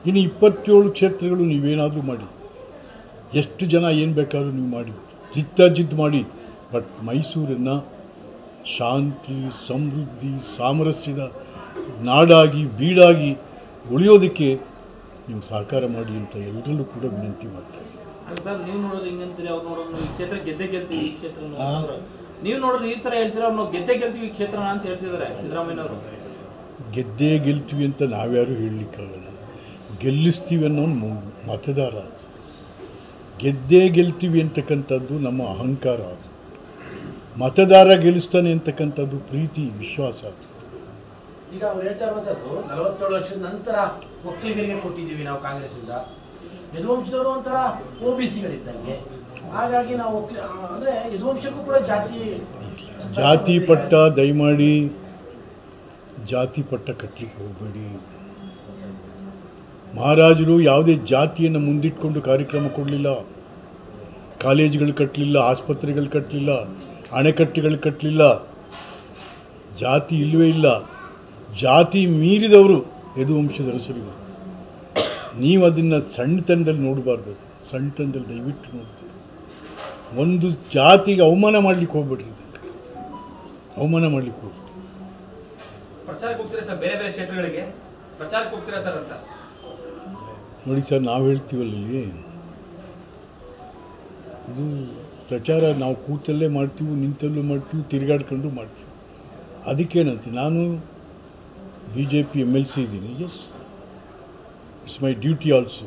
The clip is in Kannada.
ಇನ್ನು 27 ಕ್ಷೇತ್ರಗಳು ನೀವೇನಾದರೂ ಮಾಡಿ, ಎಷ್ಟು ಜನ ಏನು ಬೇಕಾದ್ರೂ ನೀವು ಮಾಡಿ, ಜಿದ್ದಾಜಿದ್ದು ಮಾಡಿ. ಬಟ್ ಮೈಸೂರನ್ನು ಶಾಂತಿ, ಸಮೃದ್ಧಿ, ಸಾಮರಸ್ಯದ ನಾಡಾಗಿ ಬೀಡಾಗಿ ಉಳಿಯೋದಕ್ಕೆ ನೀವು ಸಹಕಾರ ಮಾಡಿ ಅಂತ ಎಲ್ಲರಲ್ಲೂ ಕೂಡ ವಿನಂತಿ ಮಾಡ್ತಾರೆ. ನೀವು ನೋಡೋದು ಹಿಂಗಂತೀರಿ, ಅವ್ರು ನೋಡೋದು ಈ ಕ್ಷೇತ್ರ ಗೆದ್ದೆ ಗೆಲ್ತೀವಿ, ಈ ಕ್ಷೇತ್ರ ನೀವು ನೋಡೋದು ಈ ಥರ ಹೇಳ್ತೀರ, ನಾವು ಗೆದ್ದೆ ಗೆಲ್ತೀವಿ ಈ ಕ್ಷೇತ್ರನ ಅಂತ ಹೇಳ್ತಿದ್ದಾರೆ ಸಿದ್ದರಾಮಯ್ಯನವರು. ಗೆದ್ದೇ ಗೆಲ್ತೀವಿ ಅಂತ ನಾವ್ಯಾರು ಹೇಳಲಿಕ್ಕಾಗಲ್ಲ. ಗೆಲ್ಲಿಸ್ತೀವಿ ಅನ್ನೋನು ಮತದಾರ. ಗೆದ್ದೇ ಗೆಲ್ತೀವಿ ಅಂತಕ್ಕಂಥದ್ದು ನಮ್ಮ ಅಹಂಕಾರ. ಮತದಾರ ಗೆಲ್ಲಿಸ್ತಾನೆ ಅಂತಕ್ಕಂಥದ್ದು ಪ್ರೀತಿ, ವಿಶ್ವಾಸ. ಈಗ ಅವ್ರು ಹೇಳ್ತಾ ಇರುವಂಥದ್ದು 47 ವರ್ಷದ ನಂತರ ಒಕ್ಕಲಿಗರಿಗೆ ಕೊಟ್ಟಿದ್ದೀವಿ ನಾವು ಕಾಂಗ್ರೆಸ್ಸಿಂದ. ಯದುವಂಶದವರು ಒಂಥರ OBCಗಳಿದ್ದಂಗೆ, ಹಾಗಾಗಿ ನಾವು ಅಂದರೆ ಯದುವಂಶಕ್ಕೂ ಕೂಡ ಜಾತಿ ಪಟ್ಟ ದಯಮಾಡಿ ಜಾತಿ ಪಟ್ಟ ಕಟ್ಟಲಿಕ್ಕೆ ಹೋಗಬೇಡಿ. ಮಹಾರಾಜರು ಯಾವುದೇ ಜಾತಿಯನ್ನು ಮುಂದಿಟ್ಕೊಂಡು ಕಾರ್ಯಕ್ರಮ ಕೊಡಲಿಲ್ಲ. ಕಾಲೇಜುಗಳು ಕಟ್ಟಲಿಲ್ಲ, ಆಸ್ಪತ್ರೆಗಳು ಕಟ್ಟಲಿಲ್ಲ, ಅಣೆಕಟ್ಟೆಗಳು ಕಟ್ಟಲಿಲ್ಲ. ಜಾತಿ ಇಲ್ಲವೇ ಇಲ್ಲ. ಜಾತಿ ಮೀರಿದವರು ಯದುವಂಶದ ಅರಸರುಗಳು. ನೀವು ಅದನ್ನು ಸಣ್ಣತನದಲ್ಲಿ ನೋಡಬಾರ್ದು. ಸಣ್ಣತನದಲ್ಲಿ ದಯವಿಟ್ಟು ನೋಡ್ತೀವಿ. ಒಂದು ಜಾತಿಗೆ ಅವಮಾನ ಮಾಡಲಿಕ್ಕೆ ಹೋಗ್ಬಿಡ್ರಿ. ಅವಮಾನ ಮಾಡಲಿಕ್ಕೆ ಹೋಗ್ಬಿಟ್ಟು ಪ್ರಚಾರಕ್ಕೆ ಹೋಗ್ತೀರಾ ಸರ್, ಬೇರೆ ಬೇರೆ ಕ್ಷೇತ್ರಗಳಿಗೆ ಪ್ರಚಾರಕ್ಕೆ ಹೋಗ್ತೀರಾ ಸರ್ ಅಂತ ನೋಡಿ ಸರ್, ನಾವು ಹೇಳ್ತೀವಲ್ಲಿ ಇದು ಪ್ರಚಾರ ನಾವು ಕೂತಲ್ಲೇ ಮಾಡ್ತೀವಿ, ನಿಂತಲ್ಲೂ ಮಾಡ್ತೀವಿ, ತಿರುಗಾಡ್ಕೊಂಡು ಮಾಡ್ತೀವಿ. ಅದಕ್ಕೇನಂತೆ ನಾನು BJP MLC ಇದ್ದೀನಿ. Yes, it's my duty also.